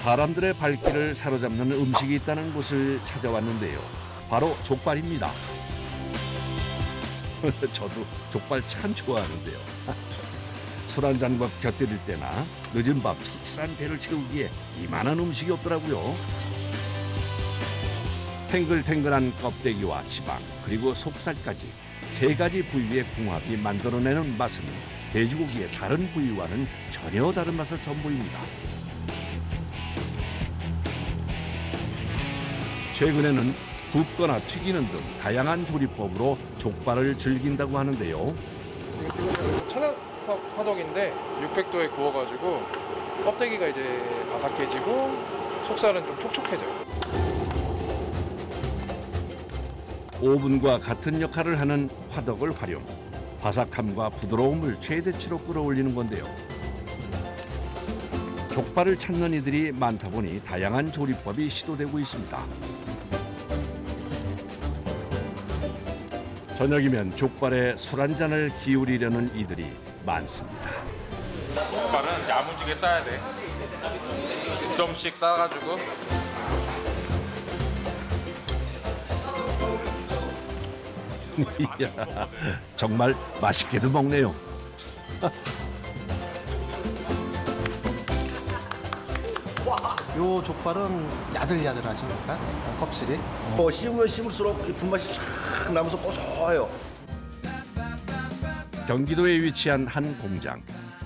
사람들의 발길을 사로잡는 음식이 있다는 곳을 찾아왔는데요. 바로 족발입니다. 저도 족발 참 좋아하는데요. 술 한 잔과 곁들일 때나 늦은 밤 출출한 배를 채우기에 이만한 음식이 없더라고요. 탱글탱글한 껍데기와 지방 그리고 속살까지 세 가지 부위의 궁합이 만들어내는 맛은 돼지고기의 다른 부위와는 전혀 다른 맛을 선보입니다. 최근에는 굽거나 튀기는 등 다양한 조리법으로 족발을 즐긴다고 하는데요. 천연석 화덕인데 600도에 구워가지고 껍데기가 이제 바삭해지고 속살은 좀 촉촉해져요. 오븐과 같은 역할을 하는 화덕을 활용. 바삭함과 부드러움을 최대치로 끌어올리는 건데요. 족발을 찾는 이들이 많다 보니 다양한 조리법이 시도되고 있습니다. 저녁이면 족발에 술 한 잔을 기울이려는 이들이 많습니다. 족발은 야무지게 싸야 돼. 2점씩 싸가지고. 이야, 정말 맛있게도 먹네요. 요 족발은 야들야들하죠, 약간 껍질이. 씹으면 씹을수록 이 불맛이 쫙 나면서 고소해요. 경기도에 위치한 한 공장.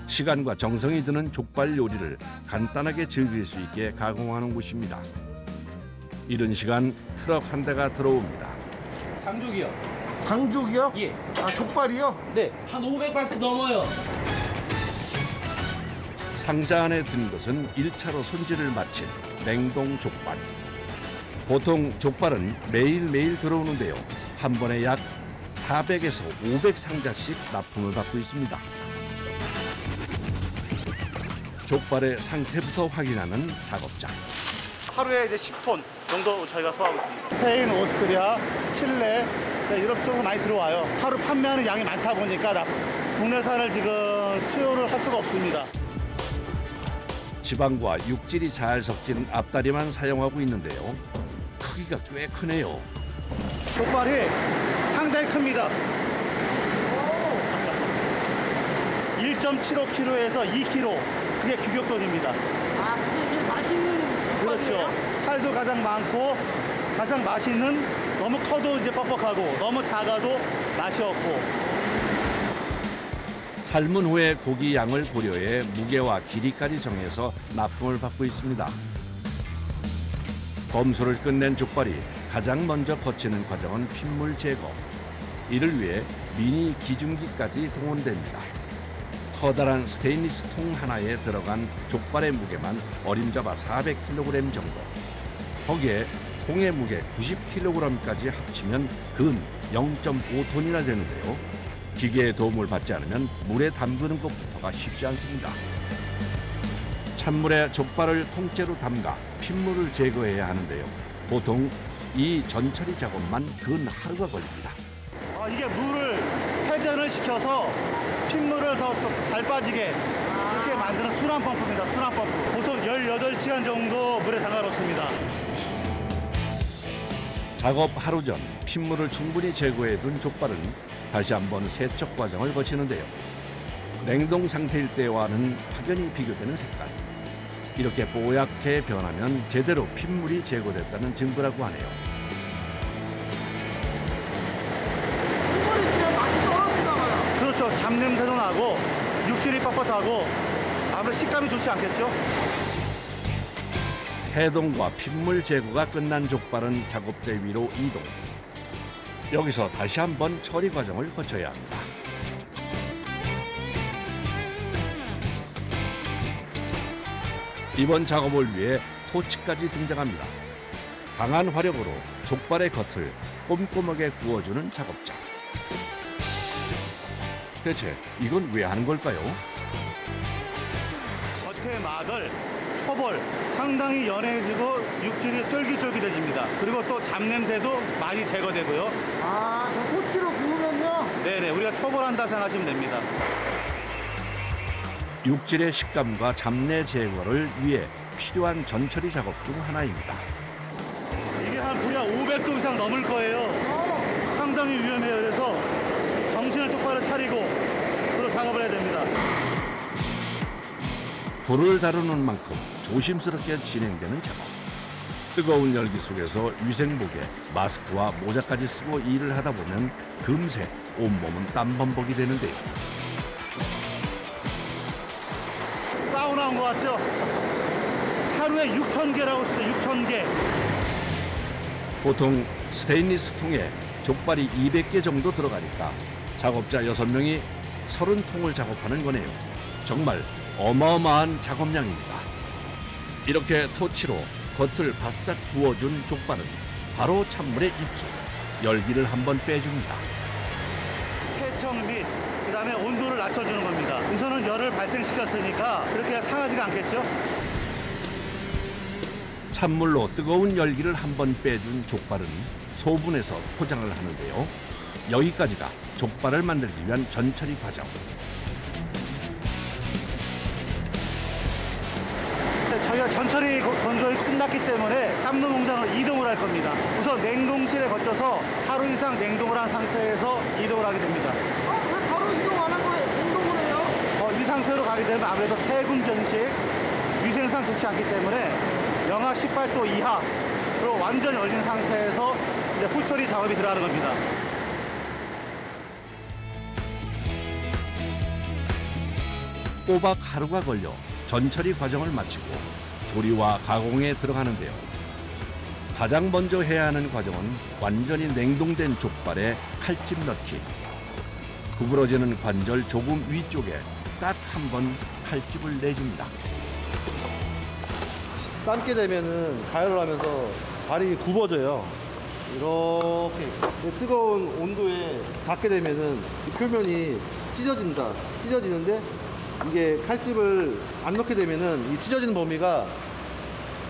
시간과 정성이 드는 족발 요리를 간단하게 즐길 수 있게 가공하는 곳입니다. 이른 시간 트럭 한 대가 들어옵니다. 장족이요. 장족이요? 예. 아, 족발이요? 네. 한 500박스 넘어요. 상자 안에 든 것은 1차로 손질을 마친 냉동 족발. 보통 족발은 매일매일 들어오는데요. 한 번에 약 400에서 500상자씩 납품을 받고 있습니다. 족발의 상태부터 확인하는 작업장. 하루에 이제 10톤 정도 저희가 소화하고 있습니다. 스페인, 오스트리아, 칠레, 유럽 쪽으로 많이 들어와요. 하루 판매하는 양이 많다 보니까 국내산을 지금 수요를 할 수가 없습니다. 지방과 육질이 잘 섞인 앞다리만 사용하고 있는데요. 크기가 꽤 크네요. 족발이 상당히 큽니다. 1.75kg에서 2kg, 그게 규격돈입니다. 아, 근데 지금 맛있는 그렇죠. 살도 가장 많고 가장 맛있는, 너무 커도 이제 뻑뻑하고 너무 작아도 맛이 없고. 삶은 후에 고기 양을 고려해 무게와 길이까지 정해서 납품을 받고 있습니다. 검수를 끝낸 족발이 가장 먼저 거치는 과정은 핏물 제거. 이를 위해 미니 기중기까지 동원됩니다. 커다란 스테인리스 통 하나에 들어간 족발의 무게만 어림잡아 400kg 정도. 거기에 통의 무게 90kg까지 합치면 근 0.5톤이나 되는데요. 기계의 도움을 받지 않으면 물에 담그는 것부터가 쉽지 않습니다. 찬물에 족발을 통째로 담가 핏물을 제거해야 하는데요. 보통 이 전처리 작업만 근 하루가 걸립니다. 이게 물을 회전을 시켜서 핏물을 더 잘 빠지게 그렇게 만드는 순환 펌프입니다. 순환 펌프. 보통 18시간 정도 물에 담가 놓습니다. 작업 하루 전 핏물을 충분히 제거해 둔 족발은 다시 한번 세척 과정을 거치는데요. 냉동 상태일 때와는 확연히 비교되는 색깔. 이렇게 뽀얗게 변하면 제대로 핏물이 제거됐다는 증거라고 하네요. 핏물이 있으면 맛이 떨어진다 봐요. 그렇죠. 잡냄새도 나고 육질이 뻣뻣하고 아무래도 식감이 좋지 않겠죠? 해동과 핏물 제거가 끝난 족발은 작업대 위로 이동. 여기서 다시 한번 처리 과정을 거쳐야 합니다. 이번 작업을 위해 토치까지 등장합니다. 강한 화력으로 족발의 겉을 꼼꼼하게 구워주는 작업장. 대체 이건 왜 하는 걸까요? 겉의 막을 초벌 상당히 연해지고 육질이 쫄깃쫄깃해집니다. 그리고 또 잡냄새도 많이 제거되고요. 아, 저 토치로 구우면요? 네네, 우리가 초벌한다 생각하시면 됩니다. 육질의 식감과 잡내 제거를 위해 필요한 전처리 작업 중 하나입니다. 이게 한 불이 한 500도 이상 넘을 거예요. 상당히 위험해요. 그래서 정신을 똑바로 차리고 그런 작업을 해야 됩니다. 불을 다루는 만큼 조심스럽게 진행되는 작업. 뜨거운 열기 속에서 위생복에 마스크와 모자까지 쓰고 일을 하다 보면 금세 온몸은 땀범벅이 되는데요. 사우나 온 것 같죠? 하루에 6,000개라고 쓰죠. 6,000개. 보통 스테인리스 통에 족발이 200개 정도 들어가니까 작업자 6명이 30통을 작업하는 거네요. 정말 어마어마한 작업량입니다. 이렇게 토치로 겉을 바싹 구워준 족발은 바로 찬물에 입수, 열기를 한번 빼줍니다. 세청 및 그다음에 온도를 낮춰주는 겁니다. 우선은 열을 발생시켰으니까 그렇게 상하지가 않겠죠? 찬물로 뜨거운 열기를 한번 빼준 족발은 소분해서 포장을 하는데요. 여기까지가 족발을 만들기 위한 전처리 과정. 저희가 전처리 건조가 끝났기 때문에 땀로 농장으로 이동을 할 겁니다. 우선 냉동실에 거쳐서 하루 이상 냉동을 한 상태에서 이동을 하게 됩니다. 왜 바로 이동 안 한 거예요? 운동을 해요? 이 상태로 가게 되면 아무래도 세균 변식, 위생상 좋지 않기 때문에 영하 18도 이하로 완전히 얼린 상태에서 이제 후처리 작업이 들어가는 겁니다. 꼬박 하루가 걸려 전처리 과정을 마치고 조리와 가공에 들어가는데요. 가장 먼저 해야 하는 과정은 완전히 냉동된 족발에 칼집 넣기. 구부러지는 관절 조금 위쪽에 딱 한 번 칼집을 내줍니다. 삶게 되면은 가열을 하면서 발이 굽어져요. 이렇게 뜨거운 온도에 닿게 되면은 이 표면이 찢어집니다. 찢어지는데 이게 칼집을 안 넣게 되면은 이 찢어지는 범위가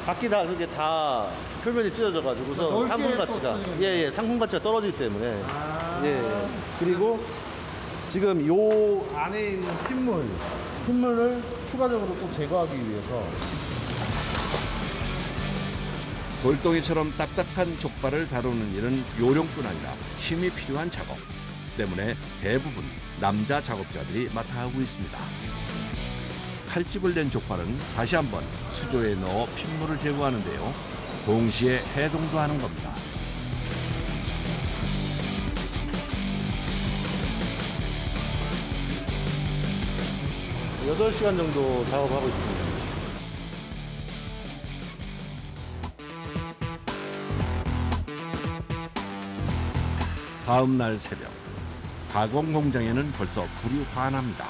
각기 다르게 다 표면이 찢어져가지고서 상품 가치가 상품 가치가 떨어지기 때문에 그리고 지금 요 안에 있는 핏물을 추가적으로 또 제거하기 위해서 돌덩이처럼 딱딱한 족발을 다루는 일은 요령뿐 아니라 힘이 필요한 작업 때문에 대부분 남자 작업자들이 맡아 하고 있습니다. 칼집을 낸 족발은 다시 한번 수조에 넣어 핏물을 제거하는데요. 동시에 해동도 하는 겁니다. 8시간 정도 작업하고 있습니다. 다음 날 새벽, 가공 공장에는 벌써 불이 환합니다.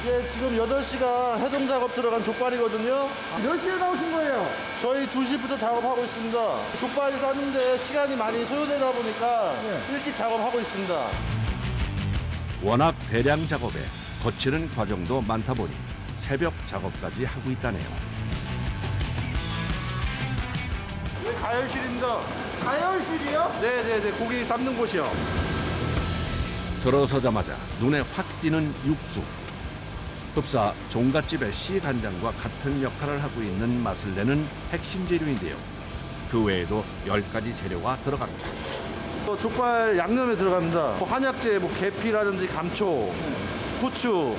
이게 지금 8시간 해동 작업 들어간 족발이거든요. 몇 시에 나오신 거예요? 저희 2시부터 작업하고 있습니다. 족발이 쌌는데 시간이 많이 소요되다 보니까 일찍 작업하고 있습니다. 워낙 대량 작업에 거치는 과정도 많다 보니 새벽 작업까지 하고 있다네요. 가열실입니다. 가열실이요? 네네네, 고기 삶는 곳이요. 들어서자마자 눈에 확 띄는 육수. 흡사 종갓집의 씨간장과 같은 역할을 하고 있는 맛을 내는 핵심 재료인데요. 그 외에도 10가지 재료가 들어갑니다. 족발 양념에 들어갑니다. 한약재, 계피라든지 감초, 후추,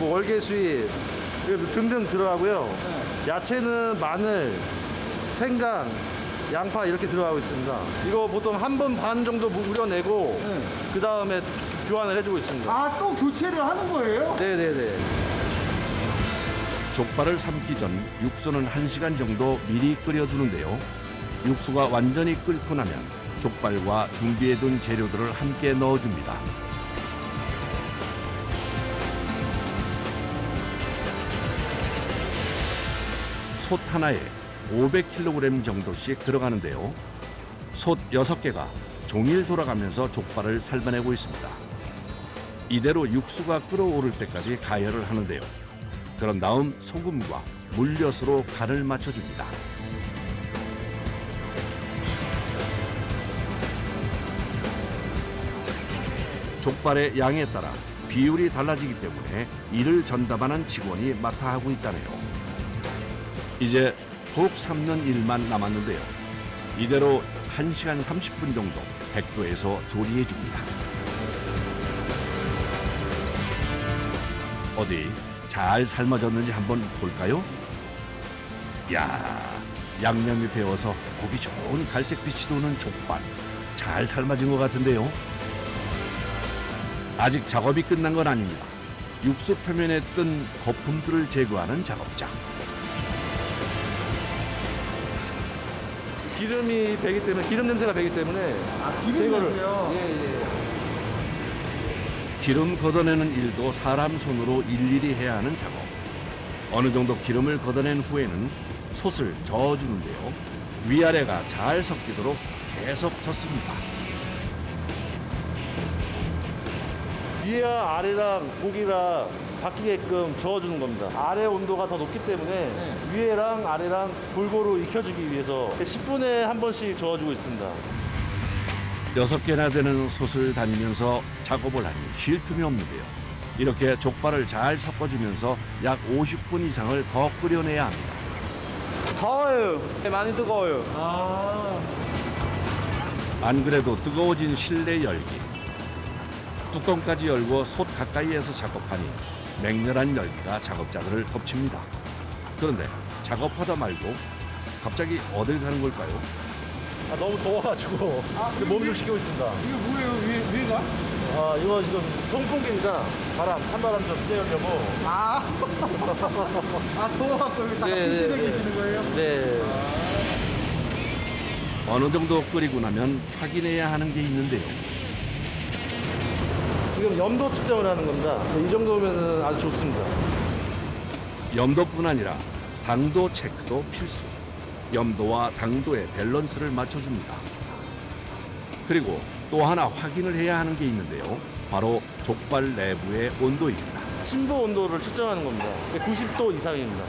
월계수잎 등등 들어가고요. 야채는 마늘, 생강, 양파 이렇게 들어가고 있습니다. 이거 보통 1번 반 정도 우려내고 그 다음에 교환을 해주고 있습니다. 아, 또 교체를 하는 거예요? 네네네. 족발을 삶기 전 육수는 1시간 정도 미리 끓여두는데요. 육수가 완전히 끓고 나면 족발과 준비해둔 재료들을 함께 넣어줍니다. 솥 하나에 500kg 정도씩 들어가는데요. 솥 6개가 종일 돌아가면서 족발을 삶아내고 있습니다. 이대로 육수가 끓어오를 때까지 가열을 하는데요. 그런 다음 소금과 물엿으로 간을 맞춰줍니다. 족발의 양에 따라 비율이 달라지기 때문에 이를 전담하는 직원이 맡아 하고 있다네요. 이제 푹 삶는 일만 남았는데요. 이대로 1시간 30분 정도 100도에서 조리해 줍니다. 어디 잘 삶아졌는지 한번 볼까요? 야, 양념이 배어서 고기 좋은 갈색빛이 도는 족발. 잘 삶아진 것 같은데요. 아직 작업이 끝난 건 아닙니다. 육수 표면에 뜬 거품들을 제거하는 작업자. 기름이 배기 때문에, 기름 냄새가 배기 때문에 기름이요? 기름 걷어내는 일도 사람 손으로 일일이 해야 하는 작업. 어느 정도 기름을 걷어낸 후에는 솥을 저어주는데요. 위아래가 잘 섞이도록 계속 젓습니다. 위와 아래랑 고기가 바뀌게끔 저어주는 겁니다. 아래 온도가 더 높기 때문에 위에랑 아래랑 골고루 익혀주기 위해서 10분에 한 번씩 저어주고 있습니다. 6개나 되는 솥을 다니면서 작업을 하니 쉴 틈이 없는데요. 이렇게 족발을 잘 섞어주면서 약 50분 이상을 더 끓여내야 합니다. 더워요. 많이 뜨거워요. 안 그래도 뜨거워진 실내 열기. 뚜껑까지 열고 솥 가까이에서 작업하니 맹렬한 열기가 작업자들을 덮칩니다. 그런데 작업하다 말고 갑자기 어딜 가는 걸까요? 너무 더워가지고 몸 좀 식히고 있습니다. 이게 뭐예요? 위가? 이거 지금 송풍기입니다. 찬바람 좀 쐬려고. 더워갖고 여기 다 네, 네, 계시는 거예요? 네. 어느 정도 끓이고 나면 확인해야 하는 게 있는데요. 지금 염도 측정을 하는 겁니다. 이 정도면 아주 좋습니다. 염도뿐 아니라 당도 체크도 필수. 염도와 당도의 밸런스를 맞춰줍니다. 그리고 또 하나 확인을 해야 하는 게 있는데요. 바로 족발 내부의 온도입니다. 심도 온도를 측정하는 겁니다. 90도 이상입니다.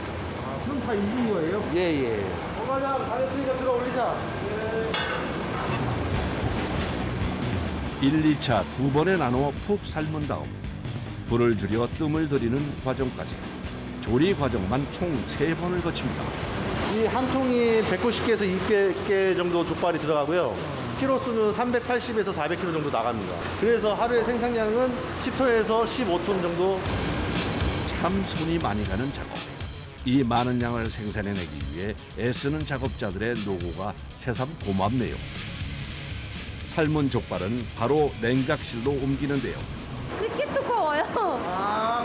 그럼 다 익은 거예요? 예. 어마장 다 됐으니까 들어 올리자. 1, 2차 두 번에 나누어 푹 삶은 다음 불을 줄여 뜸을 들이는 과정까지 조리 과정만 총 3번을 거칩니다. 이 한 통이 190개에서 200개 정도 족발이 들어가고요. 키로수는 380에서 400kg 정도 나갑니다. 그래서 하루의 생산량은 10톤에서 15톤 정도. 참 손이 많이 가는 작업. 이 많은 양을 생산해내기 위해 애쓰는 작업자들의 노고가 새삼 고맙네요. 삶은 족발은 바로 냉각실로 옮기는데요. 그렇게 뜨거워요.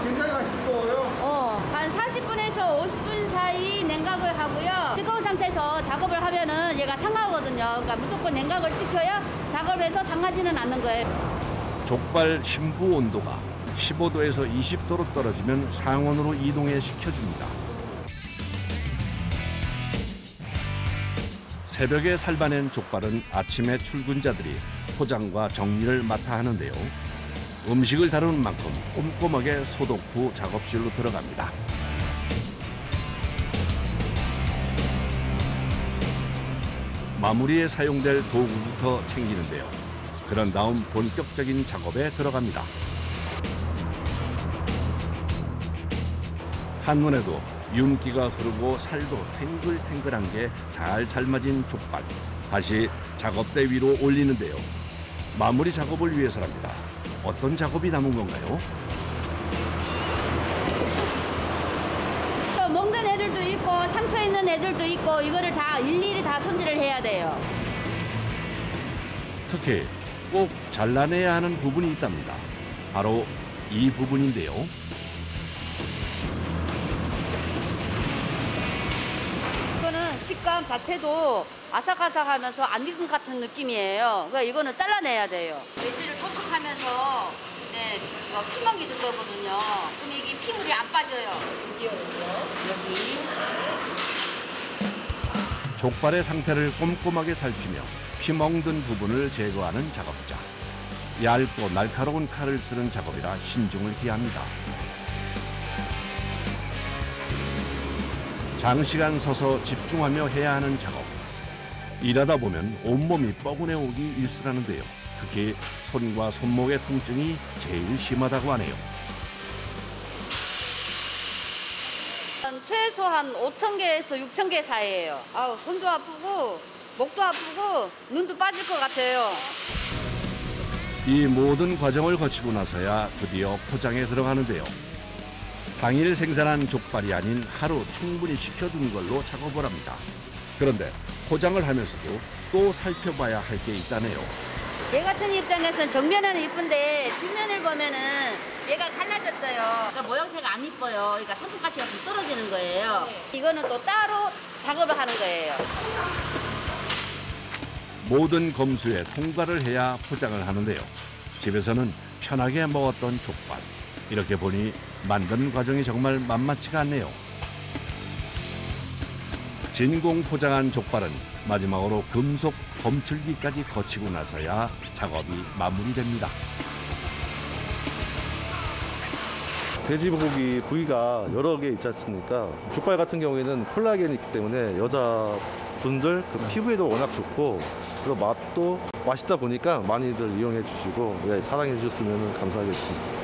굉장히 맛있어요. 한 40분에서 50분 사이 냉각을 하고요. 뜨거운 상태에서 작업을 하면은 얘가 상하거든요. 그러니까 무조건 냉각을 시켜야 작업을 해서 상하지는 않는 거예요. 족발 심부 온도가 15도에서 20도로 떨어지면 상온으로 이동해 식혀줍니다. 새벽에 삶아낸 족발은 아침에 출근자들이 포장과 정리를 맡아 하는데요. 음식을 다루는 만큼 꼼꼼하게 소독 후 작업실로 들어갑니다. 마무리에 사용될 도구부터 챙기는데요. 그런 다음 본격적인 작업에 들어갑니다. 한눈에도 윤기가 흐르고 살도 탱글탱글한 게 잘 삶아진 족발. 다시 작업대 위로 올리는데요. 마무리 작업을 위해서랍니다. 어떤 작업이 남은 건가요? 먹는 애들도 있고 상처 있는 애들도 있고 이거를 다 일일이 다 손질을 해야 돼요. 특히 꼭 잘라내야 하는 부분이 있답니다. 바로 이 부분인데요. 이거는 식감 자체도 아삭아삭하면서 안 익은 것 같은 느낌이에요. 그러니까 이거는 잘라내야 돼요. 돼지를 토촉하면서 이거 피멍이 든 거거든요. 그럼 이게 피물이 안 빠져요. 여기. 족발의 상태를 꼼꼼하게 살피며 피멍든 부분을 제거하는 작업자. 얇고 날카로운 칼을 쓰는 작업이라 신중을 기합니다. 장시간 서서 집중하며 해야 하는 작업. 일하다 보면 온몸이 뻐근해 오기 일쑤라는데요. 특히 손과 손목의 통증이 제일 심하다고 하네요. 최소한 5,000개에서 6,000개 사이예요. 아우, 손도 아프고 목도 아프고 눈도 빠질 것 같아요. 이 모든 과정을 거치고 나서야 드디어 포장에 들어가는데요. 당일 생산한 족발이 아닌 하루 충분히 식혀둔 걸로 작업을 합니다. 그런데 포장을 하면서도 또 살펴봐야 할 게 있다네요. 얘 같은 입장에서는 정면은 이쁜데 뒷면을 보면은 얘가 갈라졌어요. 그러니까 모양새가 안 이뻐요. 그러니까 상품 가치가 좀 떨어지는 거예요. 이거는 또 따로 작업을 하는 거예요. 모든 검수에 통과를 해야 포장을 하는데요. 집에서는 편하게 먹었던 족발. 이렇게 보니 만드는 과정이 정말 만만치가 않네요. 진공 포장한 족발은 마지막으로 금속 검출기까지 거치고 나서야 작업이 마무리됩니다. 돼지고기 부위가 여러 개 있지 않습니까? 족발 같은 경우에는 콜라겐이 있기 때문에 여자분들 그 피부에도 워낙 좋고 그리고 맛도 맛있다 보니까 많이들 이용해 주시고 사랑해 주셨으면 감사하겠습니다.